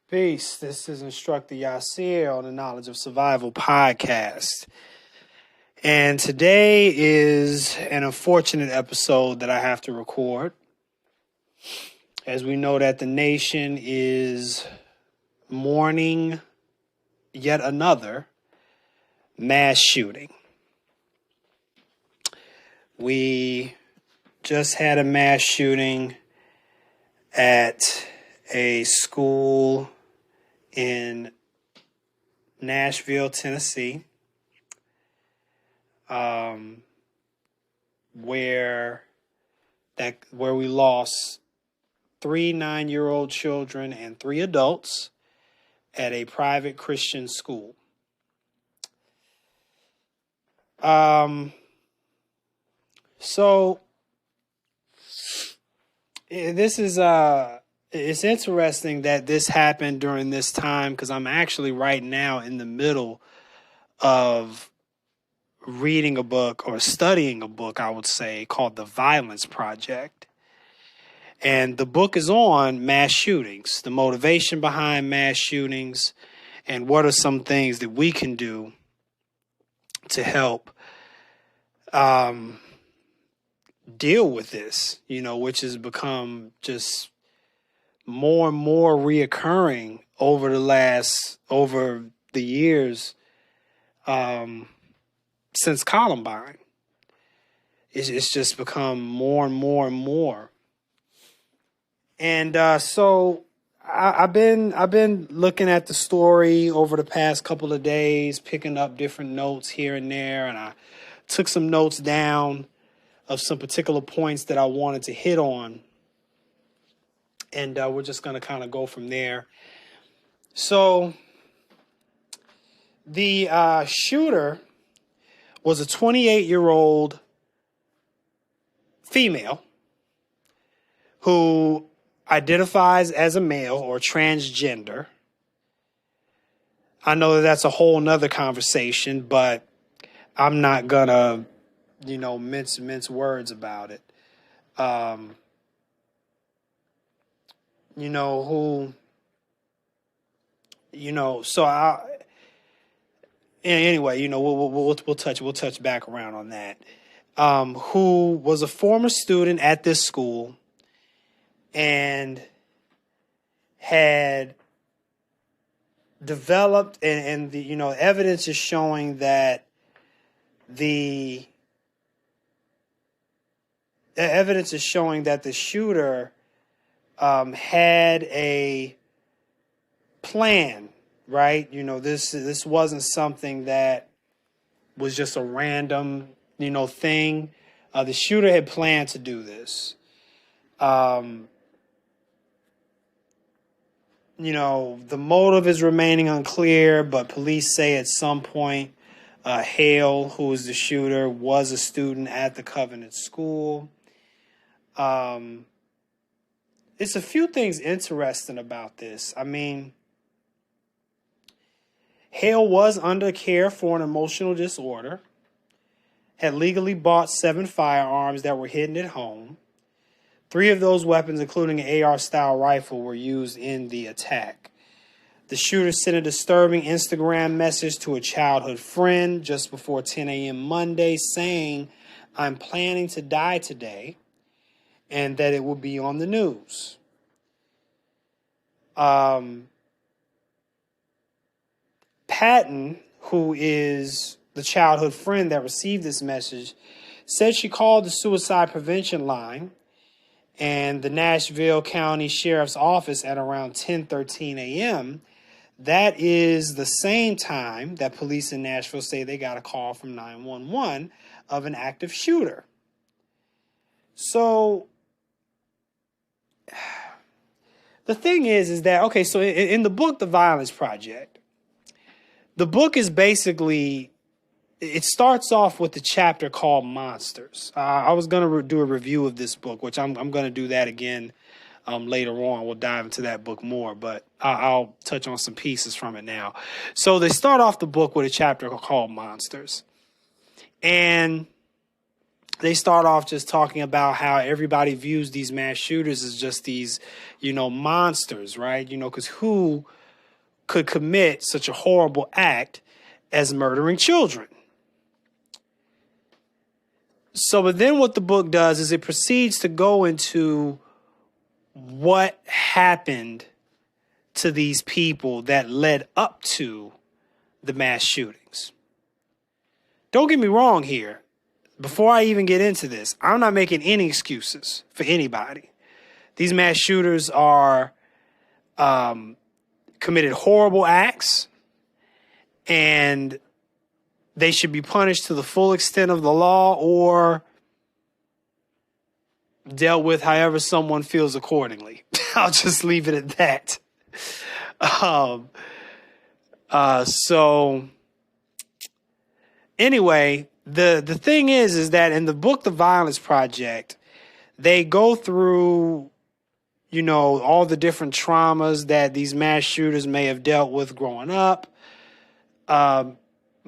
Peace. This is Instructor Yasir on the Knowledge of Survival podcast. And today is an unfortunate episode that I have to record. As we know that the nation is mourning yet another mass shooting. We just had a mass shooting at a school in Nashville, Tennessee, where we lost 3 9-year-old children and 3 adults at a private Christian school. So this is it's interesting that this happened during this time because I'm actually right now in the middle of reading a book or studying a book, I would say, called The Violence Project. And the book is on mass shootings, the motivation behind mass shootings, and what are some things that we can do to help deal with this, which has become just more and more reoccurring over the years since Columbine. It's just become more and more and more. And so I've been looking at the story over the past couple of days, picking up different notes here and there, and I took some notes down of some particular points that I wanted to hit on. And we're just going to kind of go from there. So the shooter was a 28-year-old female who identifies as a male or transgender. I know that that's a whole nother conversation, but I'm not going to, mince words about it. Anyway, we'll touch back around on that. Who was a former student at this school and had developed, and the evidence is showing that the shooter had a plan, right? This wasn't something that was just a random, thing. The shooter had planned to do this. The motive is remaining unclear, but police say at some point, Hale, who was the shooter, was a student at the Covenant School. It's a few things interesting about this. I mean, Hale was under care for an emotional disorder, had legally bought 7 firearms that were hidden at home. 3 of those weapons, including an AR-style rifle, were used in the attack. The shooter sent a disturbing Instagram message to a childhood friend just before 10 a.m. Monday saying, "I'm planning to die today," and that it will be on the news. Patton, who is the childhood friend that received this message, said she called the suicide prevention line and the Nashville County Sheriff's Office at around 10:13 a.m. That is the same time that police in Nashville say they got a call from 911 of an active shooter. So the thing is that, okay, so in the book, The Violence Project, the book is basically, it starts off with the chapter called Monsters. I was going to do a review of this book, which I'm going to do that again later on. We'll dive into that book more, but I'll touch on some pieces from it now. So they start off the book with a chapter called Monsters. And they start off just talking about how everybody views these mass shooters as just these, monsters, right? Because who could commit such a horrible act as murdering children? So, but then what the book does is it proceeds to go into what happened to these people that led up to the mass shootings. Don't get me wrong here. Before I even get into this, I'm not making any excuses for anybody. These mass shooters are committed horrible acts, and they should be punished to the full extent of the law or dealt with however someone feels accordingly. I'll just leave it at that. So anyway, the thing is that in the book, The Violence Project, they go through, all the different traumas that these mass shooters may have dealt with growing up.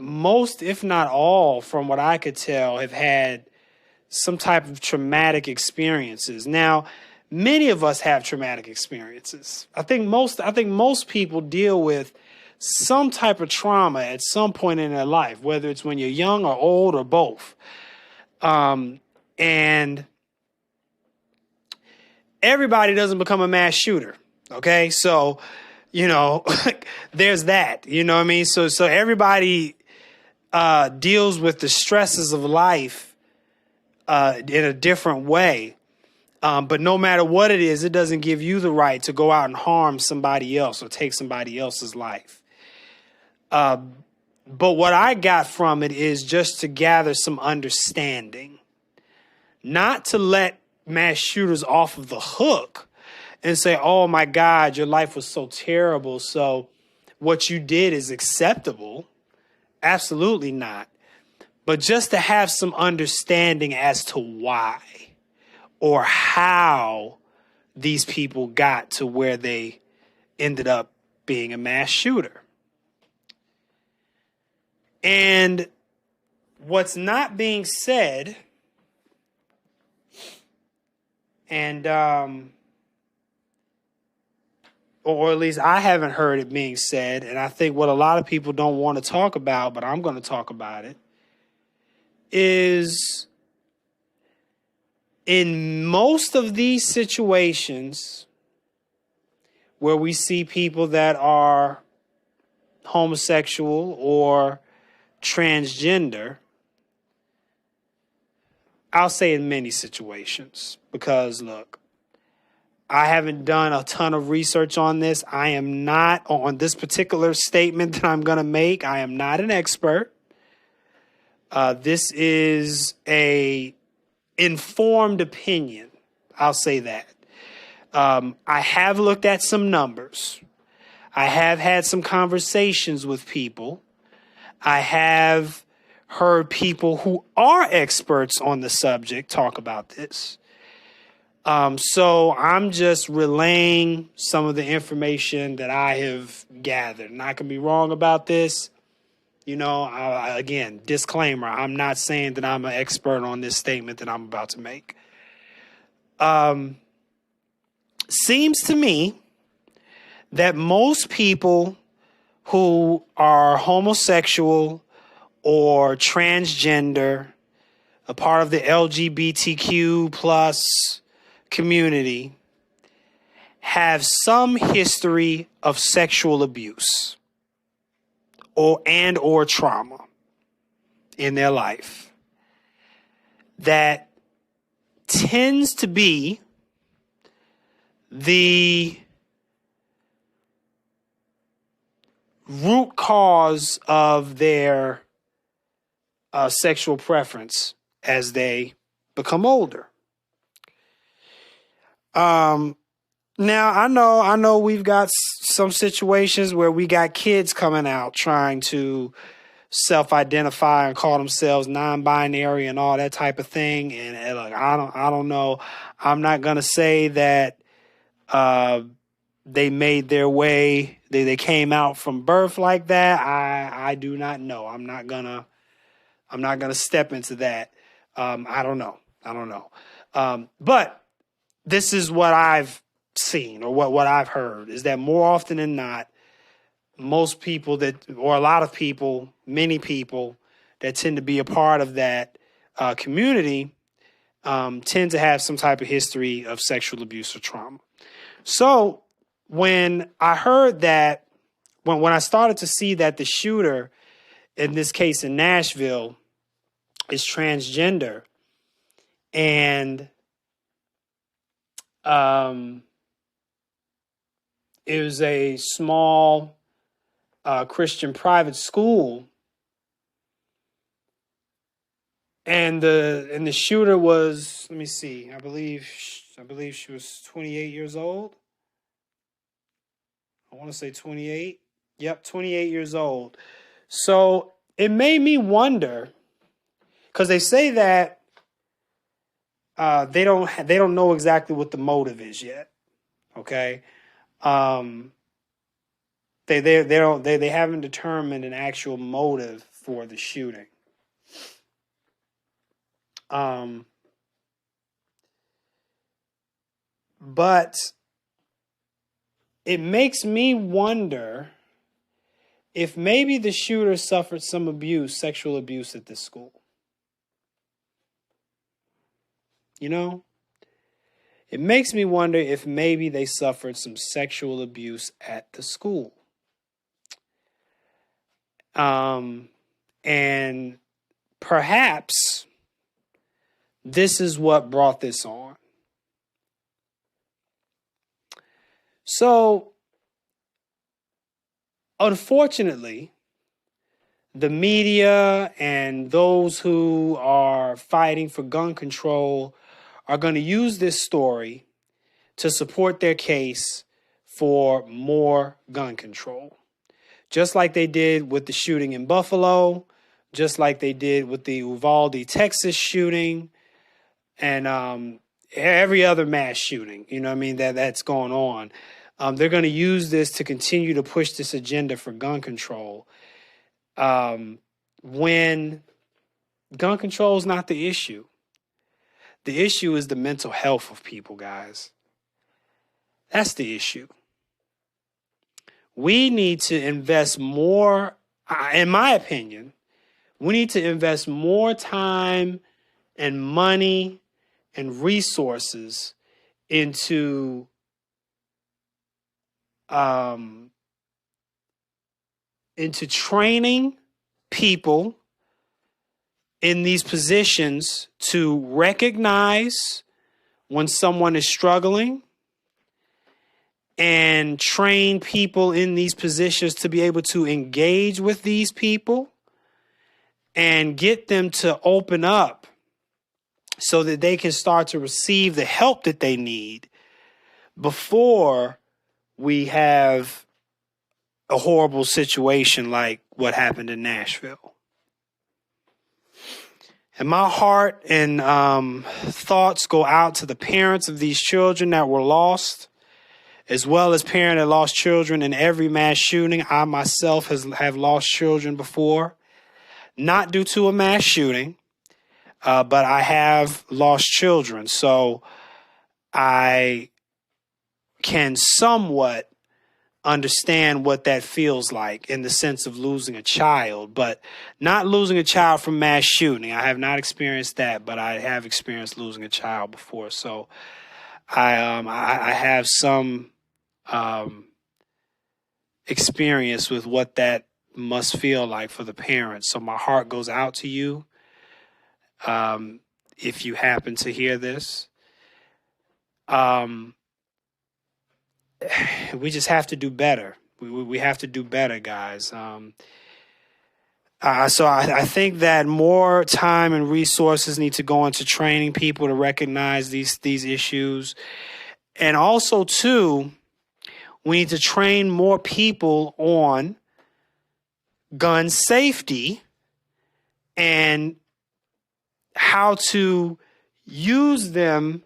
Most, if not all, from what I could tell, have had some type of traumatic experiences. Now, many of us have traumatic experiences. I think most people deal with some type of trauma at some point in their life, whether it's when you're young or old or both. And everybody doesn't become a mass shooter. Okay. So, there's that, what I mean? So everybody deals with the stresses of life in a different way. But no matter what it is, it doesn't give you the right to go out and harm somebody else or take somebody else's life. But what I got from it is just to gather some understanding, not to let mass shooters off of the hook and say, oh my God, your life was so terrible, so what you did is acceptable. Absolutely not. But just to have some understanding as to why or how these people got to where they ended up being a mass shooter. And what's not being said, and or at least I haven't heard it being said, and I think what a lot of people don't want to talk about, but I'm going to talk about it, is in most of these situations where we see people that are homosexual or transgender, I'll say in many situations, because look, I haven't done a ton of research on this. I am not on this particular statement that I'm going to make. I am not an expert. This is a informed opinion. I'll say that. I have looked at some numbers. I have had some conversations with people. I have heard people who are experts on the subject talk about this. So I'm just relaying some of the information that I have gathered. And I can be wrong about this. Again, disclaimer, I'm not saying that I'm an expert on this statement that I'm about to make. Seems to me that most people who are homosexual or transgender, a part of the LGBTQ plus community, have some history of sexual abuse or trauma in their life that tends to be the root cause of their sexual preference as they become older. Now I know we've got some situations where we got kids coming out trying to self-identify and call themselves non-binary and all that type of thing. And look, I don't know. I'm not gonna say that they made their way. They came out from birth like that. I do not know. I'm not gonna step into that. I don't know. But this is what I've seen, or what I've heard, is that more often than not, most people or a lot of people, many people that tend to be a part of that community tend to have some type of history of sexual abuse or trauma. So when I heard that, when I started to see that the shooter, in this case in Nashville, is transgender, and it was a small Christian private school, and the shooter was, let me see, I believe she was 28 years old. I want to say 28. Yep, 28 years old. So it made me wonder, because they say that they don't know exactly what the motive is yet. Okay, they haven't determined an actual motive for the shooting. But it makes me wonder if maybe the shooter suffered some abuse, sexual abuse at this school. You know? It makes me wonder if maybe they suffered some sexual abuse at the school. And perhaps this is what brought this on. So, unfortunately, the media and those who are fighting for gun control are going to use this story to support their case for more gun control. Just like they did with the shooting in Buffalo, just like they did with the Uvalde, Texas shooting, and every other mass shooting, you know what I mean, that's going on. They're going to use this to continue to push this agenda for gun control. When gun control is not the issue. The issue is the mental health of people, guys. That's the issue. We need to invest more, in my opinion, we need to invest more time and money and resources into training people in these positions to recognize when someone is struggling, and train people in these positions to be able to engage with these people and get them to open up so that they can start to receive the help that they need before we have a horrible situation like what happened in Nashville. And my heart and thoughts go out to the parents of these children that were lost, as well as parents that lost children in every mass shooting. I myself have lost children before, not due to a mass shooting, but I have lost children. So I can somewhat understand what that feels like in the sense of losing a child, but not losing a child from mass shooting. I have not experienced that, but I have experienced losing a child before. So I have some experience with what that must feel like for the parents. So my heart goes out to you. If you happen to hear this, we just have to do better. We have to do better, guys. So I think that more time and resources need to go into training people to recognize these issues. And also, too, we need to train more people on gun safety and how to use them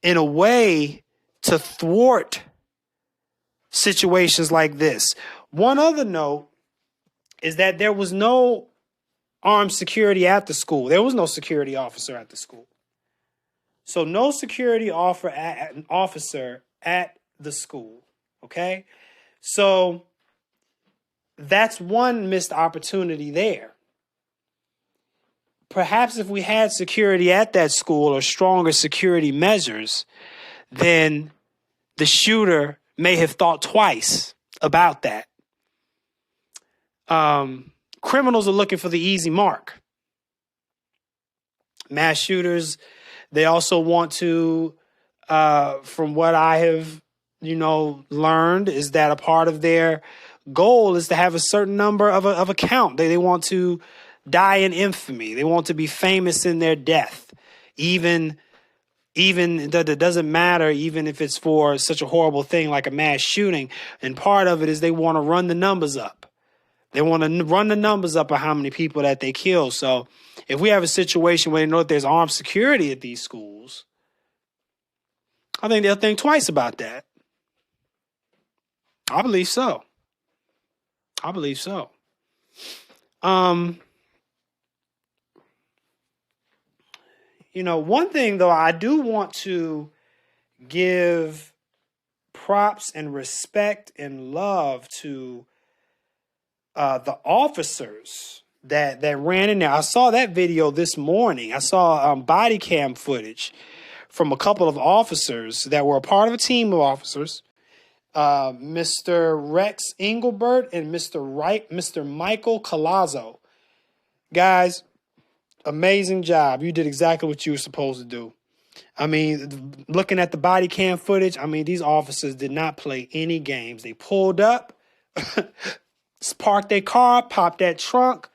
in a way to thwart situations like this. One other note is that there was no armed security at the school. There was no security officer at the school. So no security officer at the school. Okay? So that's one missed opportunity there. Perhaps if we had security at that school or stronger security measures, then the shooter may have thought twice about that. Criminals are looking for the easy mark. Mass shooters, they also want to, from what I have, learned, is that a part of their goal is to have a certain number of a count. They want to die in infamy. They want to be famous in their death. Even that it doesn't matter, even if it's for such a horrible thing like a mass shooting. And part of it is they want to run the numbers up. They want to run the numbers up of how many people that they kill. So if we have a situation where they know that there's armed security at these schools, I think they'll think twice about that. I believe so. One thing, though, I do want to give props and respect and love to the officers that ran in there. I saw that video this morning. I saw body cam footage from a couple of officers that were a part of a team of officers, Mr. Rex Engelbert and Mr. Michael Colazzo. Guys, amazing job. You did exactly what you were supposed to do. I mean, looking at the body cam footage, I mean, these officers did not play any games. They pulled up, parked their car, popped that trunk,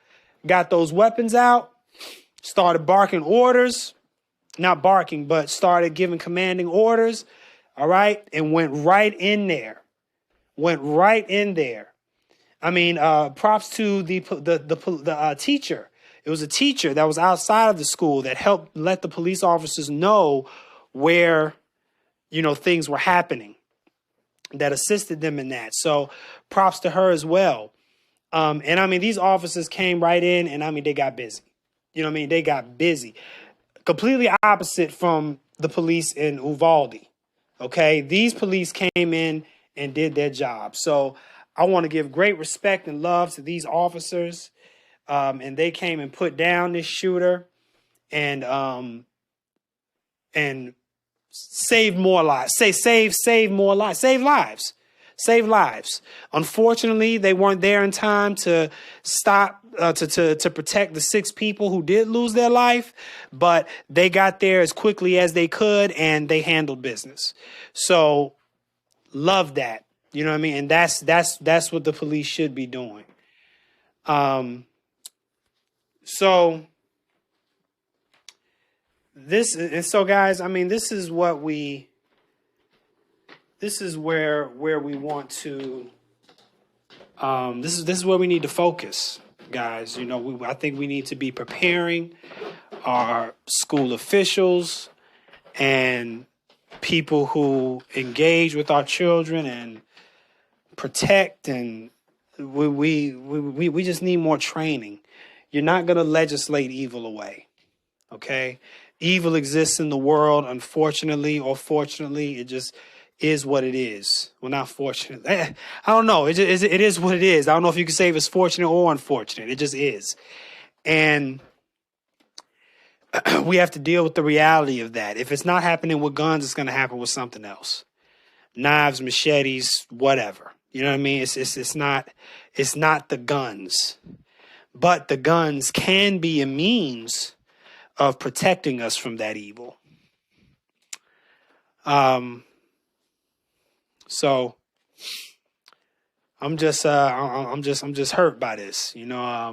got those weapons out, started barking orders. Not barking, but started giving commanding orders. All right. And went right in there. I mean, props to the teacher. It was a teacher that was outside of the school that helped let the police officers know where, things were happening, that assisted them in that. So props to her as well. And I mean, these officers came right in and I mean, they got busy. They got busy. Completely opposite from the police in Uvalde. Okay. These police came in and did their job. So I want to give great respect and love to these officers. And they came and put down this shooter and save more lives. Save more lives. Save lives. Unfortunately, they weren't there in time to stop, to protect the 6 people who did lose their life, but they got there as quickly as they could and they handled business. So love that. You know what I mean? And that's what the police should be doing. So guys, I mean, this is where we want to, this is where we need to focus, guys. I think we need to be preparing our school officials and people who engage with our children and protect, and we just need more training. You're not going to legislate evil away. Okay. Evil exists in the world, unfortunately or fortunately. It just is what it is. Well, not fortunately. I don't know. It is what it is. I don't know if you can say if it's fortunate or unfortunate. It just is. And we have to deal with the reality of that. If it's not happening with guns, it's going to happen with something else. Knives, machetes, whatever. You know what I mean? It's not the guns. But the guns can be a means of protecting us from that evil. So I'm just hurt by this, and I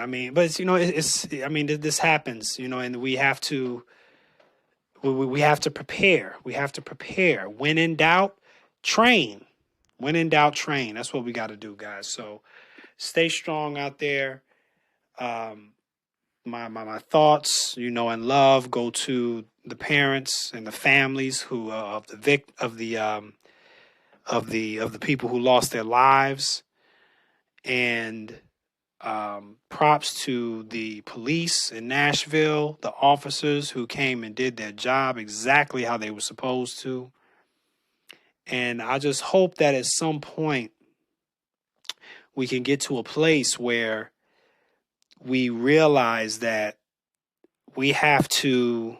mean, but this happens, and we have to prepare. We have to prepare. When in doubt, train. When in doubt, train. That's what we got to do, guys. So stay strong out there. My thoughts, and love go to the parents and the families who of the people who lost their lives, and Props to the police in Nashville, the officers who came and did their job exactly how they were supposed to. And I just hope that at some point we can get to a place where we realize that we have to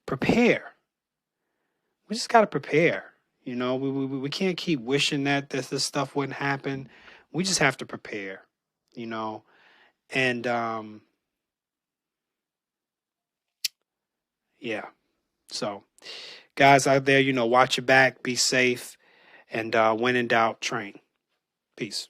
prepare. We just got to prepare. You know, we can't keep wishing that this stuff wouldn't happen. We just have to prepare, you know. And yeah. So, guys out there, you know, watch your back, be safe, and when in doubt, train. Peace.